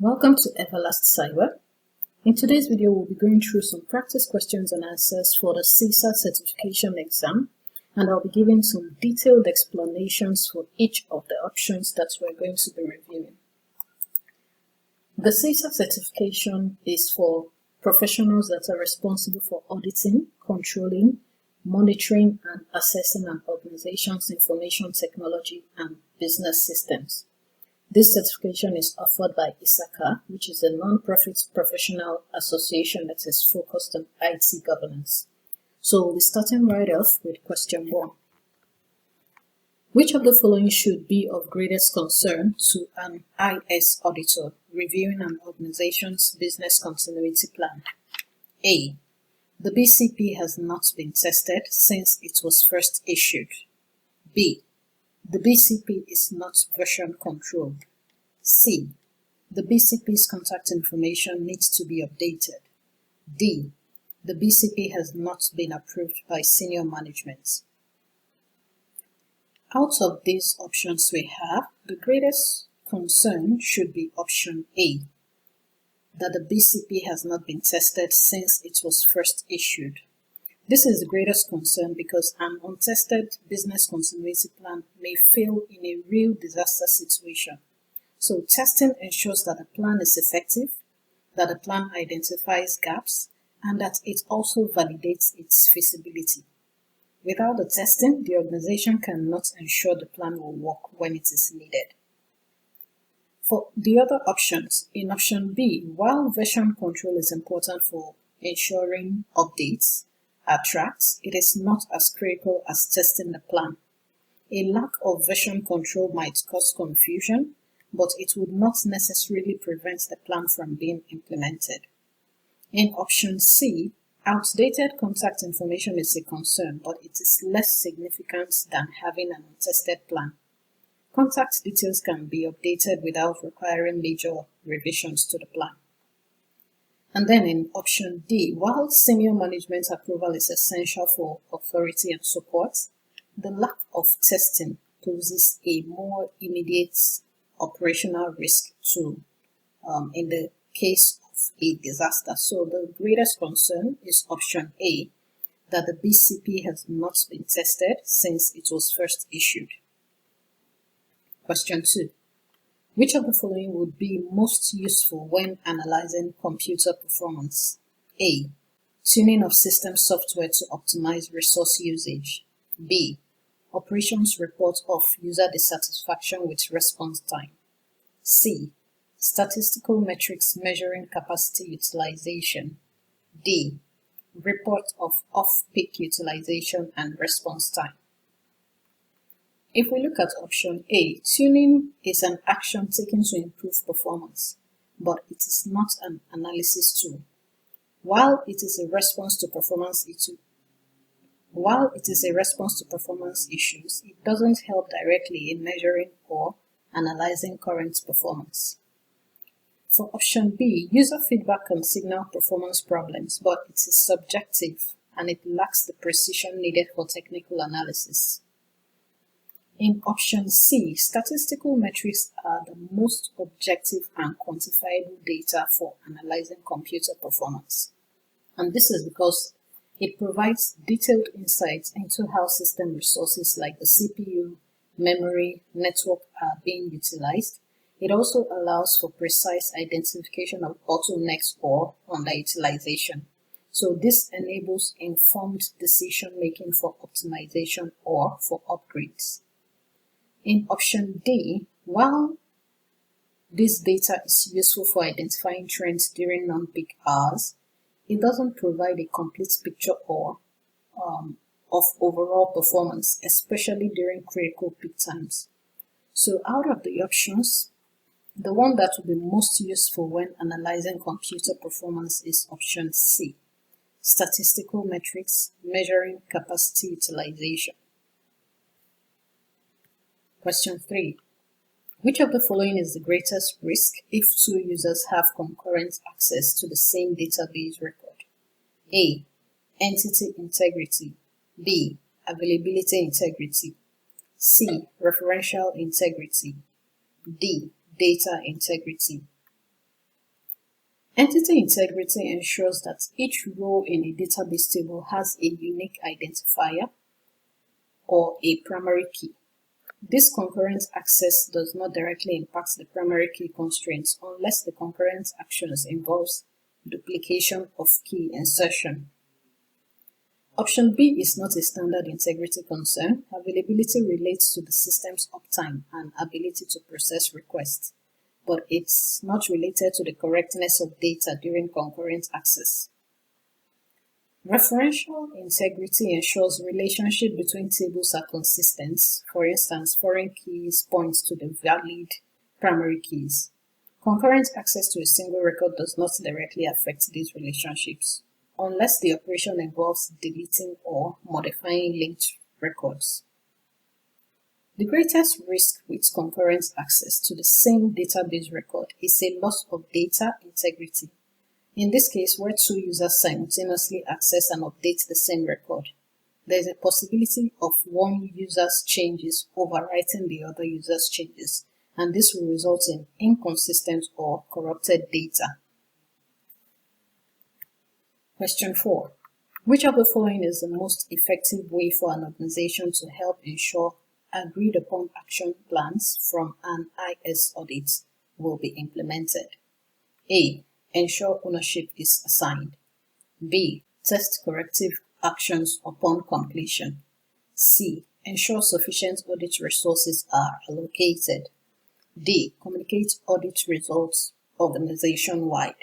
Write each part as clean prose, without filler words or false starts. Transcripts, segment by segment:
Welcome to EverlastCyber. In today's video, we'll be going through some practice questions and answers for the CISA certification exam, and I'll be giving some detailed explanations for each of the options that we're going to be reviewing. The CISA certification is for professionals that are responsible for auditing, controlling, monitoring, and assessing an organization's information technology and business systems. This certification is offered by CISA, which is a non-profit professional association that is focused on IT governance. So we'll be starting right off with question 1. Which of the following should be of greatest concern to an IS auditor reviewing an organization's business continuity plan? A. The BCP has not been tested since it was first issued. B. The BCP is not version controlled. C. The BCP's contact information needs to be updated. D. The BCP has not been approved by senior management. Out of these options we have, the greatest concern should be option A, that the BCP has not been tested since it was first issued. This is the greatest concern because an untested business continuity plan may fail in a real disaster situation. So testing ensures that the plan is effective, that the plan identifies gaps, and that it also validates its feasibility. Without the testing, the organization cannot ensure the plan will work when it is needed. For the other options, in option B, while version control is important for ensuring updates are tracked, it is not as critical as testing the plan. A lack of version control might cause confusion, but it would not necessarily prevent the plan from being implemented. In option C, outdated contact information is a concern, but it is less significant than having an untested plan. Contact details can be updated without requiring major revisions to the plan. And then in option D, while senior management approval is essential for authority and support, the lack of testing poses a more immediate operational risk in the case of a disaster. So the greatest concern is option A, that the BCP has not been tested since it was first issued. Question 2. Which of the following would be most useful when analyzing computer performance? A. Tuning of system software to optimize resource usage. B. Operations report of user dissatisfaction with response time. C. Statistical metrics measuring capacity utilization. D. Report of off-peak utilization and response time. If we look at option A, tuning is an action taken to improve performance, but it is not an analysis tool. While it is a response to performance issues, it doesn't help directly in measuring or analyzing current performance. For option B, user feedback can signal performance problems, but it is subjective and it lacks the precision needed for technical analysis. In option C, statistical metrics are the most objective and quantifiable data for analyzing computer performance. And this is because it provides detailed insights into how system resources like the CPU, memory, network are being utilized. It also allows for precise identification of bottlenecks or underutilization. So this enables informed decision-making for optimization or for upgrades. In option D, while this data is useful for identifying trends during non-peak hours, it doesn't provide a complete picture of overall performance, especially during critical peak times. So out of the options, the one that will be most useful when analyzing computer performance is option C, statistical metrics measuring capacity utilization. Question 3. Which of the following is the greatest risk if two users have concurrent access to the same database record? A. Entity integrity. B. Availability integrity. C. Referential integrity. D. Data integrity. Entity integrity ensures that each row in a database table has a unique identifier or a primary key. This concurrent access does not directly impact the primary key constraints unless the concurrent actions involves duplication of key insertion. Option B is not a standard integrity concern. Availability relates to the system's uptime and ability to process requests, but it's not related to the correctness of data during concurrent access. Referential integrity ensures relationship between tables are consistent. For instance, foreign keys point to the valid primary keys. Concurrent access to a single record does not directly affect these relationships, unless the operation involves deleting or modifying linked records. The greatest risk with concurrent access to the same database record is a loss of data integrity. In this case, where two users simultaneously access and update the same record, there is a possibility of one user's changes overwriting the other user's changes, and this will result in inconsistent or corrupted data. Question 4. Which of the following is the most effective way for an organization to help ensure agreed upon action plans from an IS audit will be implemented? A. Ensure ownership is assigned. B. Test corrective actions upon completion. C. Ensure sufficient audit resources are allocated. D. Communicate audit results organization-wide.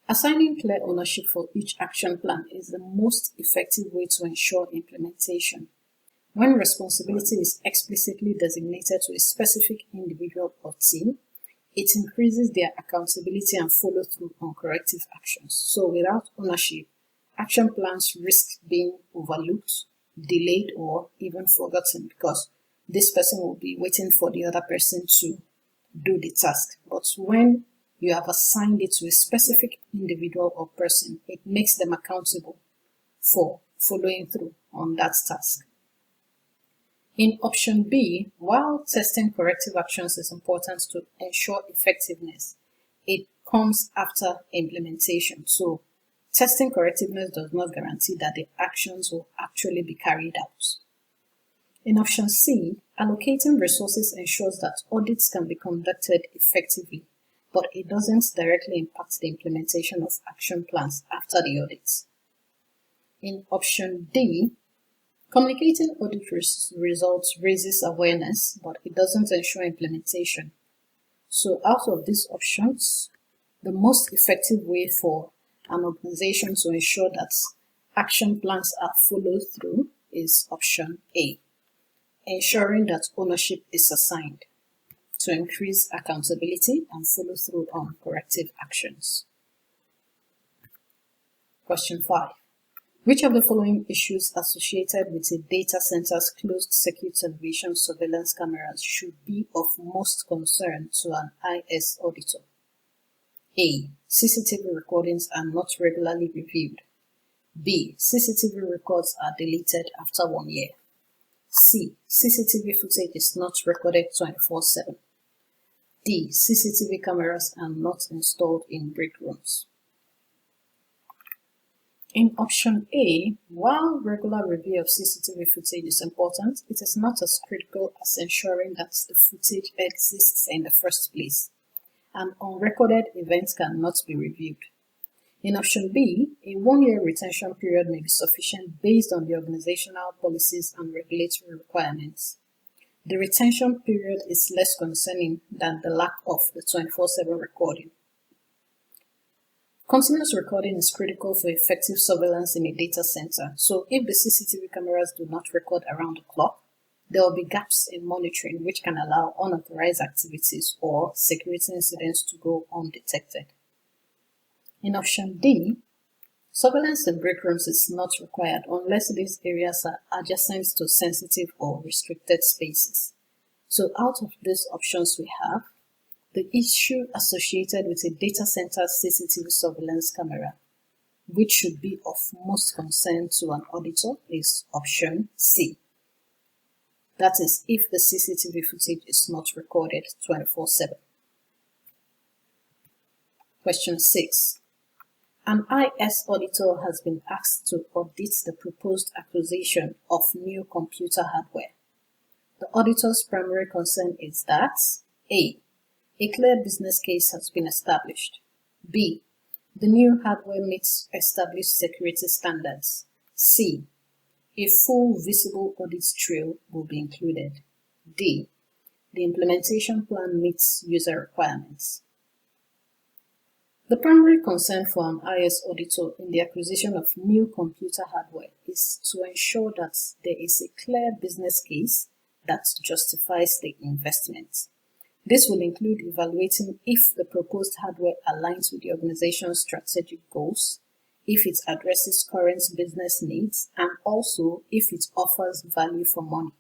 Assigning clear ownership for each action plan is the most effective way to ensure implementation. When responsibility is explicitly designated to a specific individual or team, it increases their accountability and follow-through on corrective actions. So without ownership, action plans risk being overlooked, delayed, or even forgotten because this person will be waiting for the other person to do the task. But when you have assigned it to a specific individual or person, it makes them accountable for following through on that task. In option B, while testing corrective actions is important to ensure effectiveness, it comes after implementation. So, testing correctiveness does not guarantee that the actions will actually be carried out. In option C, allocating resources ensures that audits can be conducted effectively, but it doesn't directly impact the implementation of action plans after the audit. In option D, communicating audit results raises awareness, but it doesn't ensure implementation. So out of these options, the most effective way for an organization to ensure that action plans are followed through is option A, ensuring that ownership is assigned to increase accountability and follow through on corrective actions. Question 5. Which of the following issues associated with a data center's closed circuit television surveillance cameras should be of most concern to an IS auditor? A. CCTV recordings are not regularly reviewed. B. CCTV records are deleted after 1 year. C. CCTV footage is not recorded 24/7. D. CCTV cameras are not installed in break rooms. In option A, while regular review of CCTV footage is important, it is not as critical as ensuring that the footage exists in the first place. An unrecorded event cannot be reviewed. In option B, a 1-year retention period may be sufficient based on the organizational policies and regulatory requirements. The retention period is less concerning than the lack of the 24/7 recording. Continuous recording is critical for effective surveillance in a data center, so if the CCTV cameras do not record around the clock, there will be gaps in monitoring which can allow unauthorized activities or security incidents to go undetected. In option D, surveillance in break rooms is not required unless these areas are adjacent to sensitive or restricted spaces. So out of these options we have, the issue associated with a data center CCTV surveillance camera, which should be of most concern to an auditor, is option C. That is, if the CCTV footage is not recorded 24/7. Question 6. An IS auditor has been asked to audit the proposed acquisition of new computer hardware. The auditor's primary concern is that A. A clear business case has been established. B. The new hardware meets established security standards. C. A full visible audit trail will be included. D. The implementation plan meets user requirements. The primary concern for an IS auditor in the acquisition of new computer hardware is to ensure that there is a clear business case that justifies the investment. This will include evaluating if the proposed hardware aligns with the organization's strategic goals, if it addresses current business needs, and also if it offers value for money.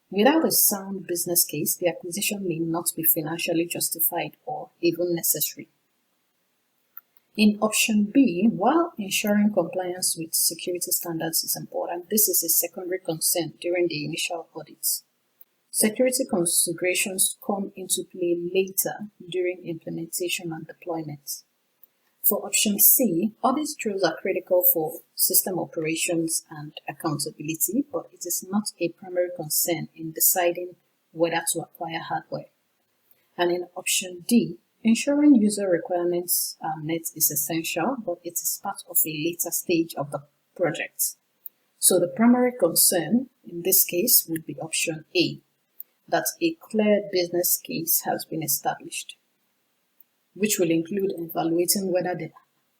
Without a sound business case, the acquisition may not be financially justified or even necessary. In option B, while ensuring compliance with security standards is important, this is a secondary concern during the initial audits. Security considerations come into play later during implementation and deployment. For option C, audit trails are critical for system operations and accountability, but it is not a primary concern in deciding whether to acquire hardware. And in option D, ensuring user requirements are met is essential, but it is part of a later stage of the project. So the primary concern in this case would be option A, that a clear business case has been established, which will include evaluating whether the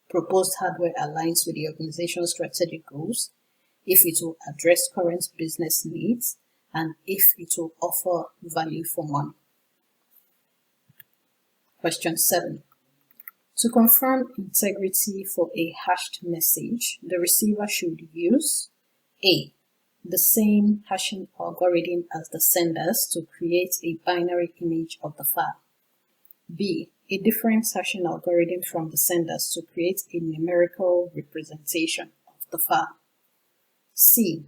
proposed hardware aligns with the organization's strategic goals, if it will address current business needs, and if it will offer value for money. Question 7. To confirm integrity for a hashed message, the receiver should use A. The same hashing algorithm as the senders to create a binary image of the file. B. A different hashing algorithm from the senders to create a numerical representation of the file. C.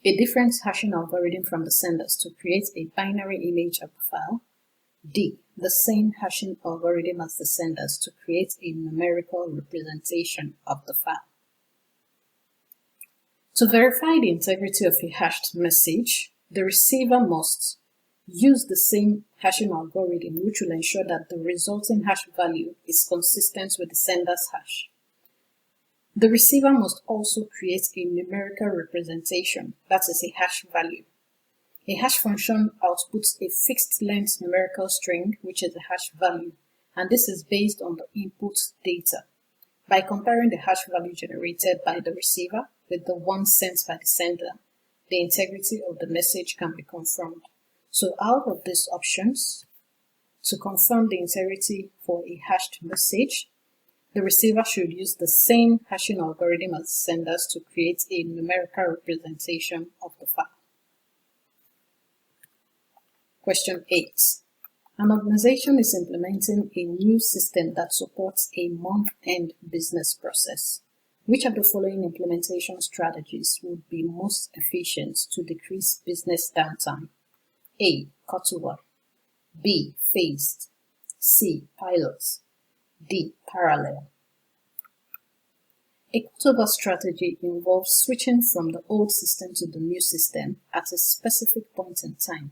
A different hashing algorithm from the senders to create a binary image of the file. D. The same hashing algorithm as the senders to create a numerical representation of the file. To verify the integrity of a hashed message, the receiver must use the same hashing algorithm, which will ensure that the resulting hash value is consistent with the sender's hash. The receiver must also create a numerical representation, that is a hash value. A hash function outputs a fixed length numerical string, which is a hash value, and this is based on the input data. By comparing the hash value generated by the receiver with the one sent by the sender, the integrity of the message can be confirmed. So out of these options, to confirm the integrity for a hashed message, the receiver should use the same hashing algorithm as the senders to create a numerical representation of the file. Question 8. An organization is implementing a new system that supports a month-end business process. Which of the following implementation strategies would be most efficient to decrease business downtime? A. Cutover. B. Phased. C. Pilots. D. Parallel. A cutover strategy involves switching from the old system to the new system at a specific point in time.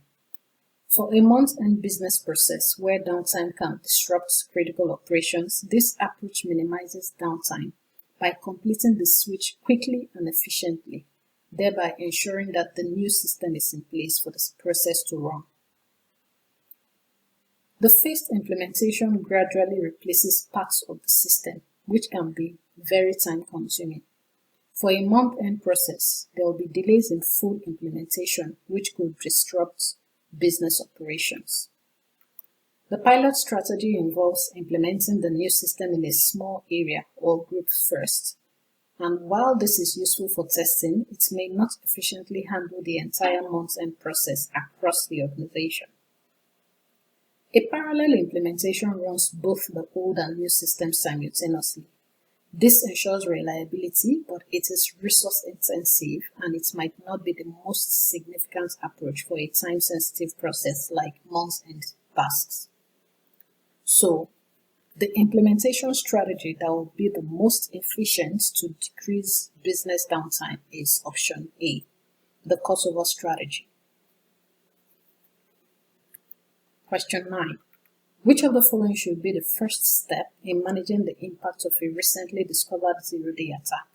For a month-end business process where downtime can disrupt critical operations, this approach minimizes downtime by completing the switch quickly and efficiently, thereby ensuring that the new system is in place for the process to run. The phased implementation gradually replaces parts of the system, which can be very time-consuming. For a month-end process, there will be delays in full implementation, which could disrupt business operations. The pilot strategy involves implementing the new system in a small area or group first, and while this is useful for testing, it may not efficiently handle the entire month-end process across the organization. A parallel implementation runs both the old and new systems simultaneously. This ensures reliability, but it is resource intensive and it might not be the most significant approach for a time-sensitive process like month-end tasks. So, The implementation strategy that will be the most efficient to decrease business downtime is option A, the crossover strategy. Question 9. Which of the following should be the first step in managing the impact of a recently discovered zero-day attack?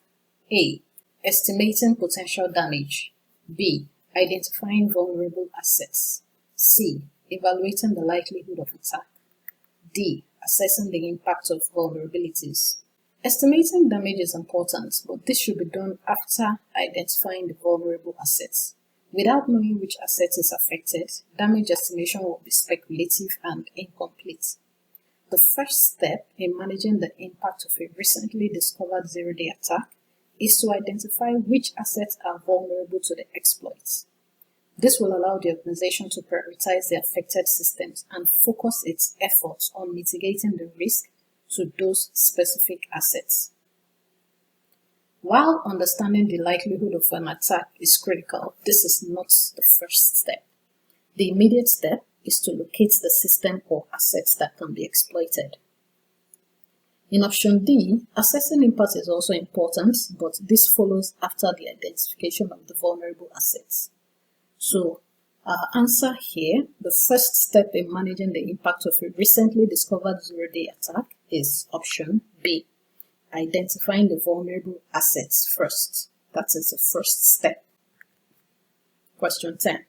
A. Estimating potential damage. B. Identifying vulnerable assets. C. Evaluating the likelihood of attack. D. Assessing the impact of vulnerabilities. Estimating damage is important, but this should be done after identifying the vulnerable assets. Without knowing which asset is affected, damage estimation will be speculative and incomplete. The first step in managing the impact of a recently discovered zero-day attack is to identify which assets are vulnerable to the exploits. This will allow the organization to prioritize the affected systems and focus its efforts on mitigating the risk to those specific assets. While understanding the likelihood of an attack is critical, this is not the first step. The immediate step is to locate the system or assets that can be exploited. In option D, assessing impact is also important, but this follows after the identification of the vulnerable assets. So, our answer here, the first step in managing the impact of a recently discovered zero-day attack is option B, identifying the vulnerable assets first. That is the first step. Question 10.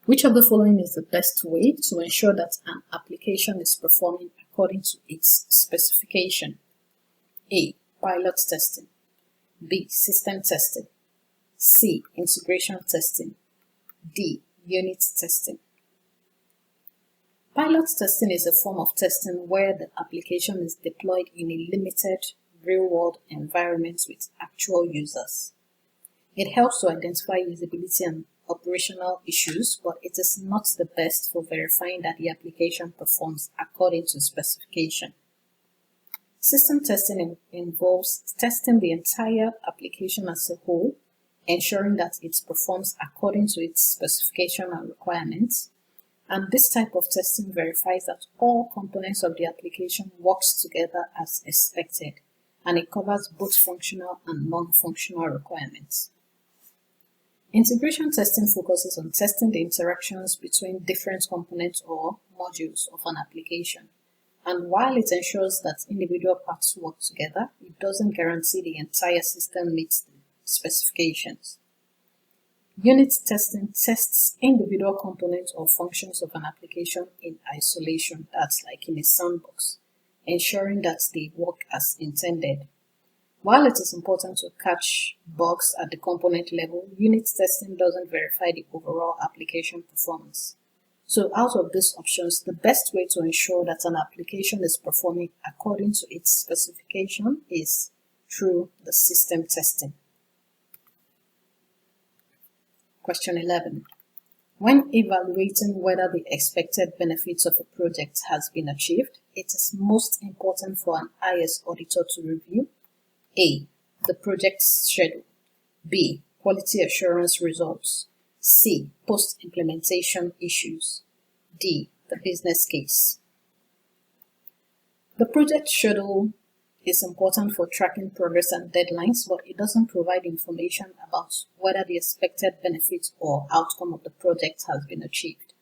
Which of the following is the best way to ensure that an application is performing according to its specification? A. Pilot testing. B. System testing. C. Integration testing. D. Unit testing. Pilot testing is a form of testing where the application is deployed in a limited, real-world environment with actual users. It helps to identify usability and operational issues, but it is not the best for verifying that the application performs according to specification. System testing involves testing the entire application as a whole, ensuring that it performs according to its specification and requirements. And this type of testing verifies that all components of the application works together as expected, and it covers both functional and non-functional requirements. Integration testing focuses on testing the interactions between different components or modules of an application. And while it ensures that individual parts work together, it doesn't guarantee the entire system meets the specifications. Unit testing tests individual components or functions of an application in isolation, that's like in a sandbox, ensuring that they work as intended. While it is important to catch bugs at the component level, unit testing doesn't verify the overall application performance. So out of these options, the best way to ensure that an application is performing according to its specification is through the system testing. Question 11. When evaluating whether the expected benefits of a project has been achieved, it is most important for an IS auditor to review A. The project schedule. B. Quality assurance results. C. Post-implementation issues. D. The business case. The project schedule is important for tracking progress and deadlines, but it doesn't provide information about whether the expected benefit or outcome of the project has been achieved.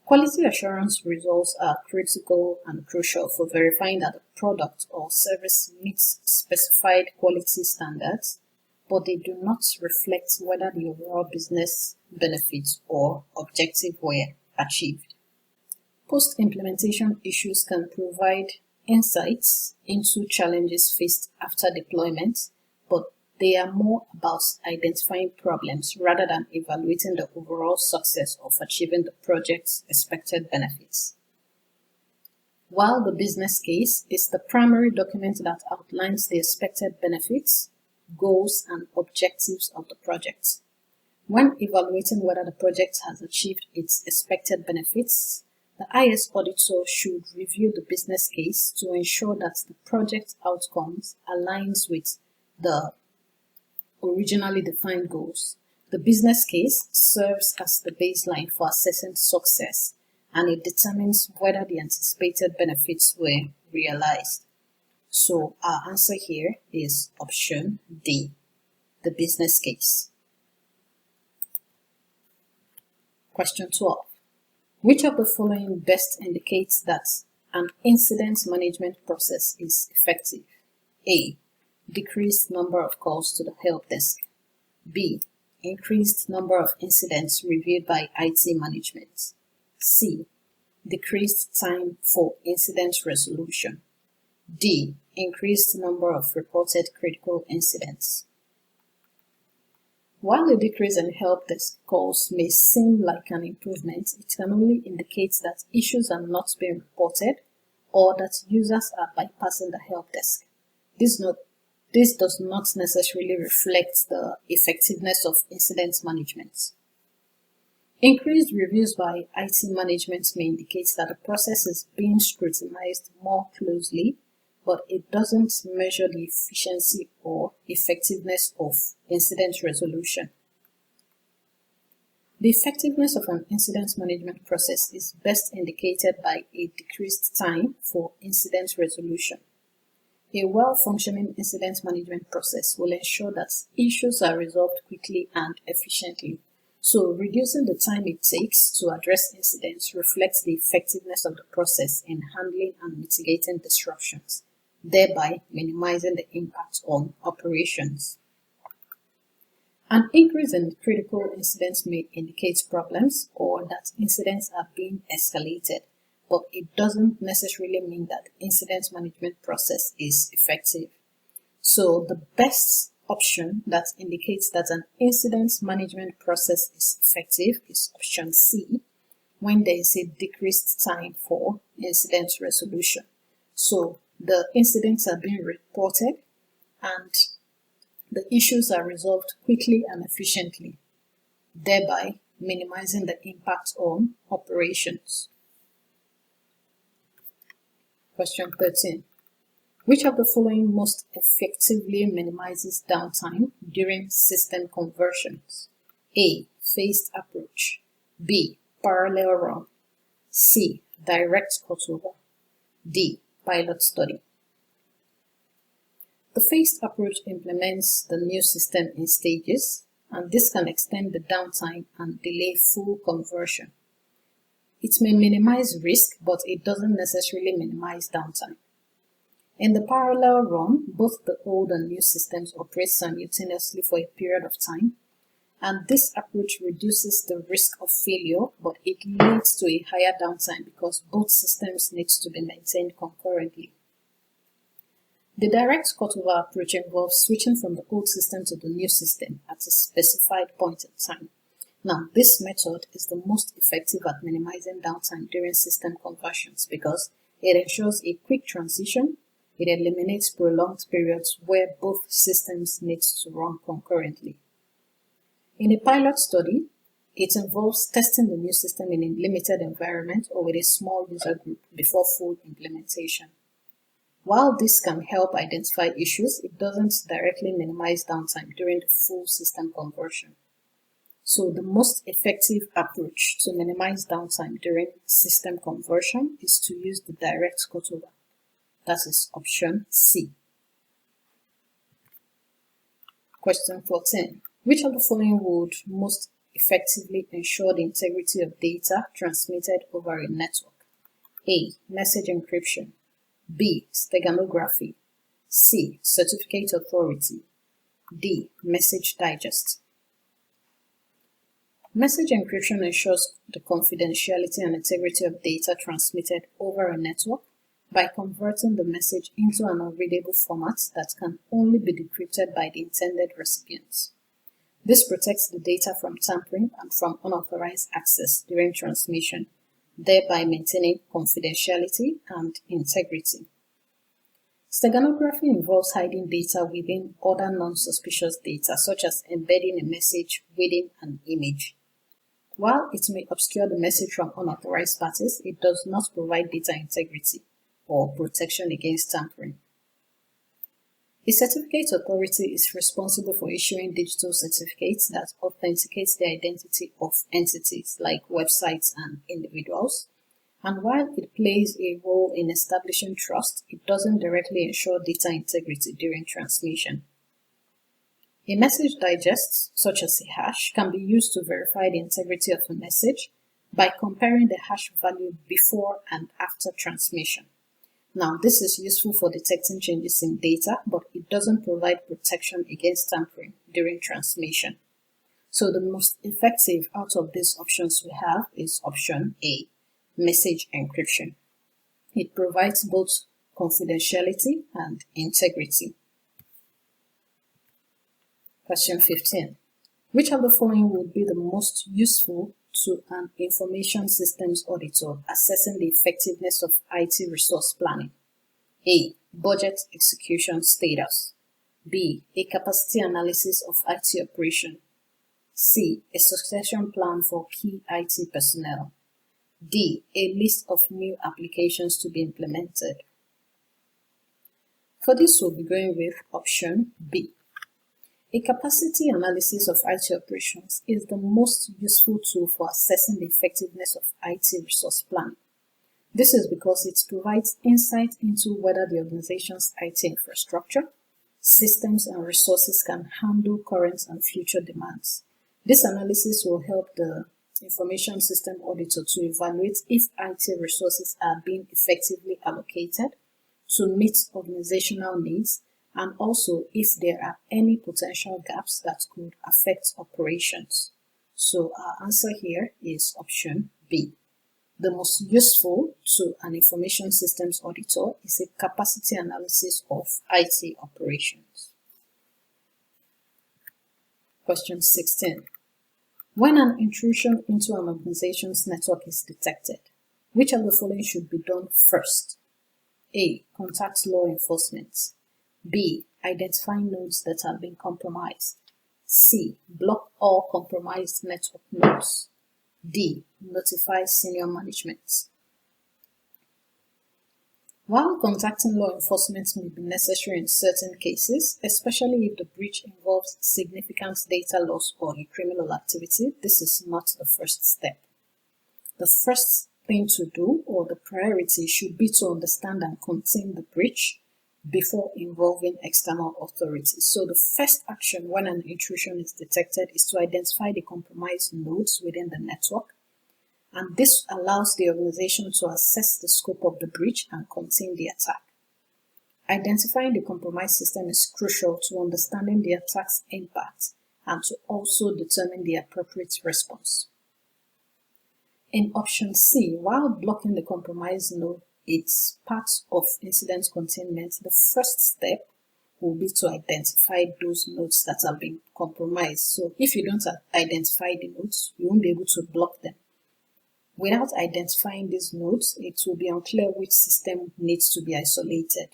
Quality assurance results are critical and crucial for verifying that the product or service meets specified quality standards, but they do not reflect whether the overall business benefits or objective were achieved. Post-implementation issues can provide insights into challenges faced after deployment, but they are more about identifying problems rather than evaluating the overall success of achieving the project's expected benefits. While the business case is the primary document that outlines the expected benefits, goals, and objectives of the project. When evaluating whether the project has achieved its expected benefits, the IS auditor should review the business case to ensure that the project outcomes aligns with the originally defined goals. The business case serves as the baseline for assessing success, and it determines whether the anticipated benefits were realized. So our answer here is option D, the business case. Question 12. Which of the following best indicates that an incident management process is effective? A. Decreased number of calls to the help desk. B. Increased number of incidents reviewed by IT management. C. Decreased time for incident resolution. D. Increased number of reported critical incidents. While a decrease in help desk calls may seem like an improvement, it can only indicate that issues are not being reported or that users are bypassing the help desk. This does not necessarily reflect the effectiveness of incident management. Increased reviews by IT management may indicate that the process is being scrutinized more closely, but it doesn't measure the efficiency or effectiveness of incident resolution. The effectiveness of an incident management process is best indicated by a decreased time for incident resolution. A well-functioning incident management process will ensure that issues are resolved quickly and efficiently. So, reducing the time it takes to address incidents reflects the effectiveness of the process in handling and mitigating disruptions, thereby minimizing the impact on operations. An increase in critical incidents may indicate problems or that incidents are being escalated, but it doesn't necessarily mean that the incident management process is effective. So the best option that indicates that an incident management process is effective is option C, when there is a decreased time for incident resolution. So the incidents are being reported and the issues are resolved quickly and efficiently, thereby minimizing the impact on operations. Question 13. Which of the following most effectively minimizes downtime during system conversions? A. Phased approach. B. Parallel run. C. Direct cutover. D. Pilot study. The phased approach implements the new system in stages, and this can extend the downtime and delay full conversion. It may minimize risk, but it doesn't necessarily minimize downtime. In the parallel run, both the old and new systems operate simultaneously for a period of time, and this approach reduces the risk of failure, but it leads to a higher downtime because both systems need to be maintained concurrently. The direct cutover approach involves switching from the old system to the new system at a specified point in time. Now, this method is the most effective at minimizing downtime during system conversions because it ensures a quick transition. It eliminates prolonged periods where both systems need to run concurrently. In a pilot study, it involves testing the new system in a limited environment or with a small user group before full implementation. While this can help identify issues, it doesn't directly minimize downtime during the full system conversion. So the most effective approach to minimize downtime during system conversion is to use the direct cutover. That is option C. Question 14. Which of the following would most effectively ensure the integrity of data transmitted over a network? A. Message encryption. B. Steganography. C. Certificate authority. D. Message digest. Message encryption ensures the confidentiality and integrity of data transmitted over a network by converting the message into an unreadable format that can only be decrypted by the intended recipients. This protects the data from tampering and from unauthorized access during transmission, thereby maintaining confidentiality and integrity. Steganography involves hiding data within other non-suspicious data, such as embedding a message within an image. While it may obscure the message from unauthorized parties, it does not provide data integrity or protection against tampering. A certificate authority is responsible for issuing digital certificates that authenticate the identity of entities like websites and individuals, And while it plays a role in establishing trust, it doesn't directly ensure data integrity during transmission. A message digest, such as a hash, can be used to verify the integrity of a message by comparing the hash value before and after transmission. Now, this is useful for detecting changes in data, but it doesn't provide protection against tampering during transmission. So the most effective out of these options we have is option A, message encryption. It provides both confidentiality and integrity. Question 15. Which of the following would be the most useful to an information systems auditor assessing the effectiveness of IT resource planning? A. Budget execution status. B. A capacity analysis of IT operation. C. A succession plan for key IT personnel. D. A list of new applications to be implemented. For this, we'll be going with option B. A capacity analysis of IT operations is the most useful tool for assessing the effectiveness of IT resource planning. This is because it provides insight into whether the organization's IT infrastructure, systems, and resources can handle current and future demands. This analysis will help the information system auditor to evaluate if IT resources are being effectively allocated to meet organizational needs, and also if there are any potential gaps that could affect operations. So our answer here is option B. The most useful to an information systems auditor is a capacity analysis of IT operations. Question 16. When an intrusion into an organization's network is detected, which of the following should be done first? A. Contact law enforcement. B. Identify nodes that have been compromised. C. Block all compromised network nodes. D. Notify senior management. While contacting law enforcement may be necessary in certain cases, especially if the breach involves significant data loss or a criminal activity, this is not the first step. The first thing to do, or the priority, should be to understand and contain the breach before involving external authorities. So the first action when an intrusion is detected is to identify the compromised nodes within the network, and this allows the organization to assess the scope of the breach and contain the attack. Identifying the compromised system is crucial to understanding the attack's impact and to also determine the appropriate response. In option C, while blocking the compromised node is part of incident containment, the first step will be to identify those nodes that have been compromised. So if you don't identify the nodes, you won't be able to block them. Without identifying these nodes, it will be unclear which system needs to be isolated.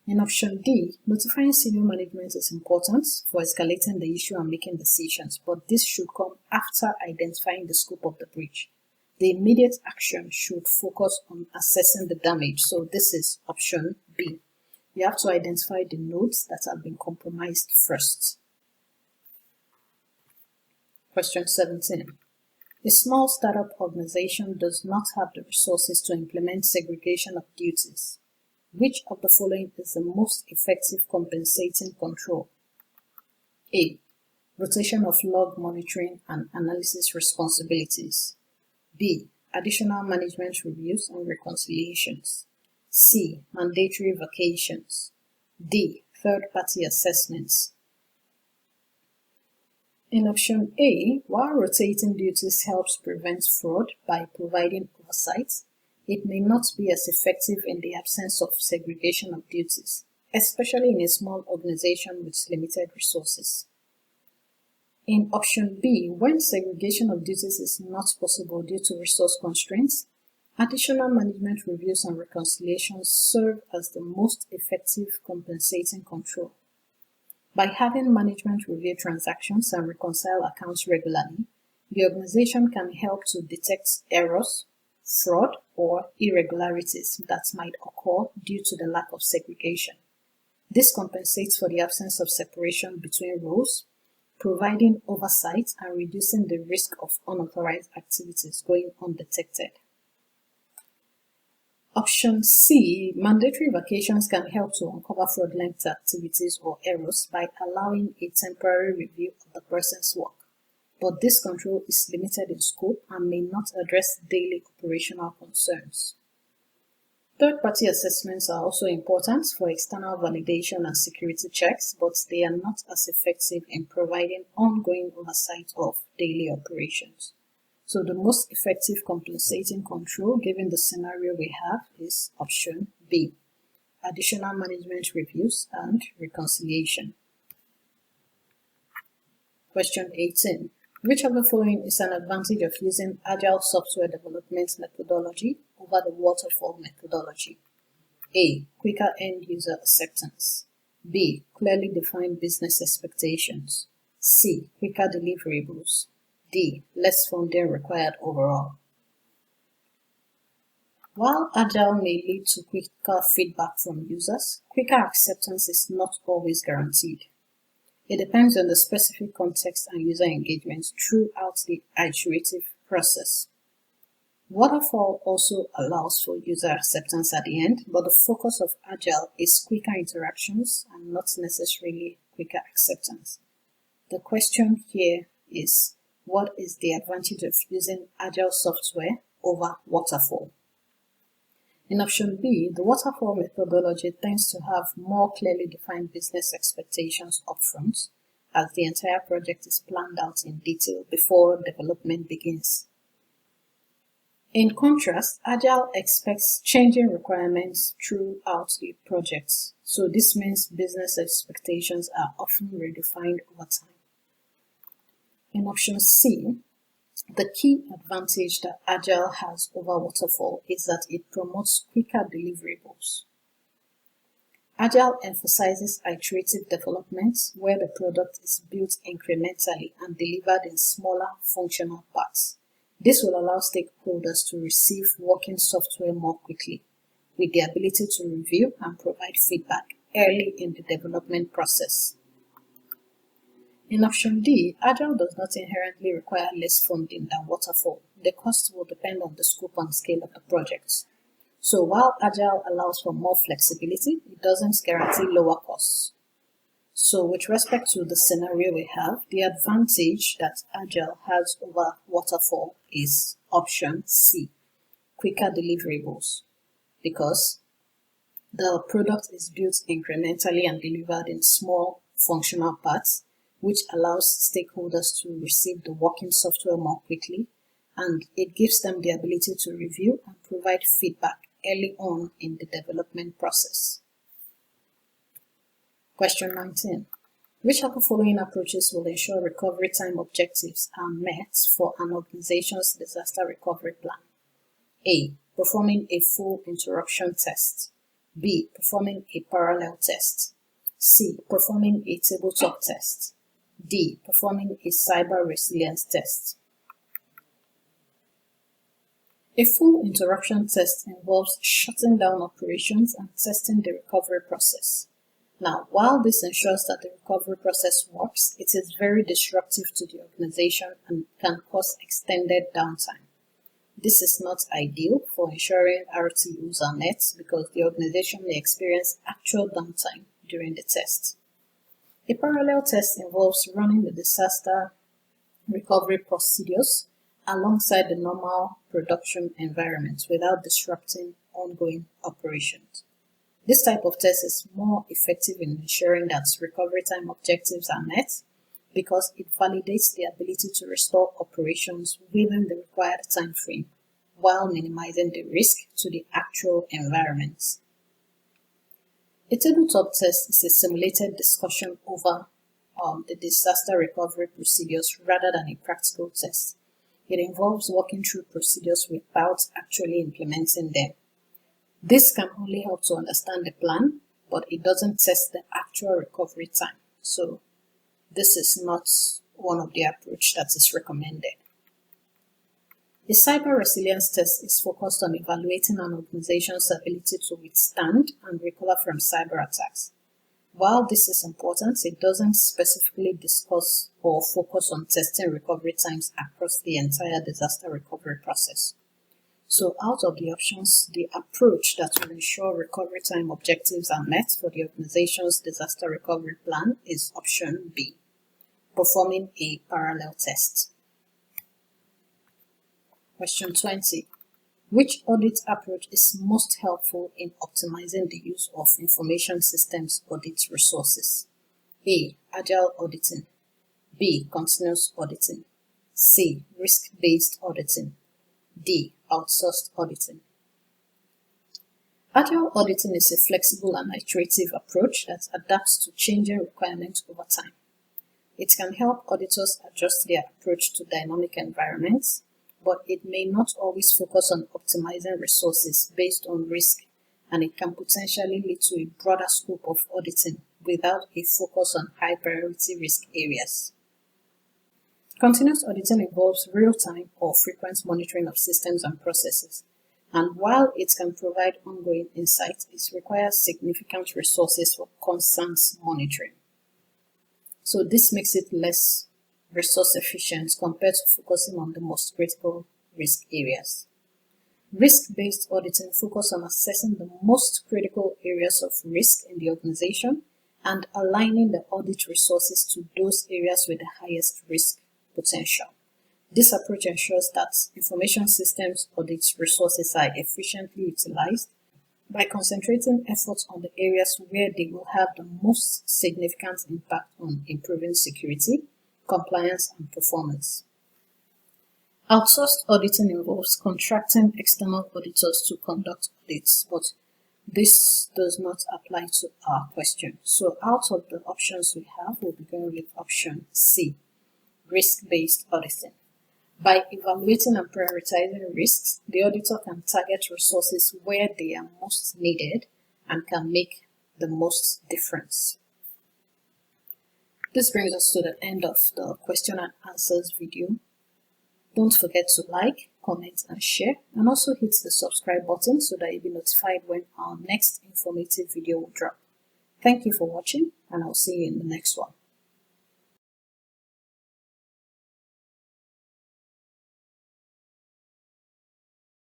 In option D, notifying senior management is important for escalating the issue and making decisions, but this should come after identifying the scope of the breach. The immediate action should focus on assessing the damage, so this is option B. You have to identify the nodes that have been compromised first. Question 17. A small startup organization does not have the resources to implement segregation of duties. Which of the following is the most effective compensating control? A. Rotation of log monitoring and analysis responsibilities. B. Additional management reviews and reconciliations. C. Mandatory vacations. D. Third-party assessments. In option A, while rotating duties helps prevent fraud by providing oversight, it may not be as effective in the absence of segregation of duties, especially in a small organization with limited resources. In option B, when segregation of duties is not possible due to resource constraints, additional management reviews and reconciliations serve as the most effective compensating control. By having management review transactions and reconcile accounts regularly, the organization can help to detect errors, fraud, or irregularities that might occur due to the lack of segregation. This compensates for the absence of separation between roles, providing oversight and reducing the risk of unauthorized activities going undetected. option C, mandatory vacations can help to uncover fraudulent activities or errors by allowing a temporary review of the person's work. But this control is limited in scope and may not address daily operational concerns. Third-party assessments are also important for external validation and security checks, but they are not as effective in providing ongoing oversight of daily operations. So the most effective compensating control given the scenario we have is option B, additional management reviews and reconciliation. Question 18. Which of the following is an advantage of using Agile software development methodology over the waterfall methodology? A. Quicker end-user acceptance. B. Clearly defined business expectations. C. Quicker deliverables. D. Less funding required overall. While Agile may lead to quicker feedback from users, quicker acceptance is not always guaranteed. It depends on the specific context and user engagement throughout the iterative process. Waterfall also allows for user acceptance at the end, but the focus of Agile is quicker interactions and not necessarily quicker acceptance. The question here is, what is the advantage of using Agile software over Waterfall? In option B, the Waterfall methodology tends to have more clearly defined business expectations upfront, as the entire project is planned out in detail before development begins. In contrast, Agile expects changing requirements throughout the project, so this means business expectations are often redefined over time. In option C, the key advantage that Agile has over Waterfall is that it promotes quicker deliverables. Agile emphasizes iterative development where the product is built incrementally and delivered in smaller functional parts. This will allow stakeholders to receive working software more quickly, with the ability to review and provide feedback early in the development process. In option D, Agile does not inherently require less funding than Waterfall. The cost will depend on the scope and scale of the project. So while Agile allows for more flexibility, it doesn't guarantee lower costs. So with respect to the scenario we have, the advantage that Agile has over Waterfall is option C, quicker deliverables, because the product is built incrementally and delivered in small functional parts, which allows stakeholders to receive the working software more quickly, and it gives them the ability to review and provide feedback early on in the development process. Question 19. Which of the following approaches will ensure recovery time objectives are met for an organization's disaster recovery plan? A. Performing a full interruption test. B. Performing a parallel test. C. Performing a tabletop test. D. Performing a cyber resilience test. A full interruption test involves shutting down operations and testing the recovery process. Now, while this ensures that the recovery process works, it is very disruptive to the organization and can cause extended downtime. This is not ideal for ensuring RTOs are met because the organization may experience actual downtime during the test. A parallel test involves running the disaster recovery procedures alongside the normal production environment without disrupting ongoing operations. This type of test is more effective in ensuring that recovery time objectives are met because it validates the ability to restore operations within the required time frame while minimizing the risk to the actual environment. A tabletop test is a simulated discussion over the disaster recovery procedures rather than a practical test. It involves walking through procedures without actually implementing them. This can only help to understand the plan, but it doesn't test the actual recovery time. So this is not one of the approaches that is recommended. A cyber resilience test is focused on evaluating an organization's ability to withstand and recover from cyber attacks. While this is important, it doesn't specifically discuss or focus on testing recovery times across the entire disaster recovery process. So out of the options, the approach that will ensure recovery time objectives are met for the organization's disaster recovery plan is option B, performing a parallel test. Question 20. Which audit approach is most helpful in optimizing the use of information systems audit resources? A. Agile auditing. B. Continuous auditing. C. Risk-based auditing. D. Outsourced auditing. Agile auditing is a flexible and iterative approach that adapts to changing requirements over time. It can help auditors adjust their approach to dynamic environments, but it may not always focus on optimizing resources based on risk, and it can potentially lead to a broader scope of auditing without a focus on high-priority risk areas. Continuous auditing involves real-time or frequent monitoring of systems and processes, and while it can provide ongoing insight, it requires significant resources for constant monitoring. So this makes it less resource efficient compared to focusing on the most critical risk areas. Risk-based auditing focuses on assessing the most critical areas of risk in the organization and aligning the audit resources to those areas with the highest risk potential. This approach ensures that information systems audit resources are efficiently utilized by concentrating efforts on the areas where they will have the most significant impact on improving security, compliance, and performance. Outsourced auditing involves contracting external auditors to conduct audits, but this does not apply to our question. So out of the options we have, we'll be going with option C, risk-based auditing. By evaluating and prioritizing risks, the auditor can target resources where they are most needed and can make the most difference. This brings us to the end of the question and answers video. Don't forget to like, comment, and share, and also hit the subscribe button so that you'll be notified when our next informative video will drop. Thank you for watching, and I'll see you in the next one.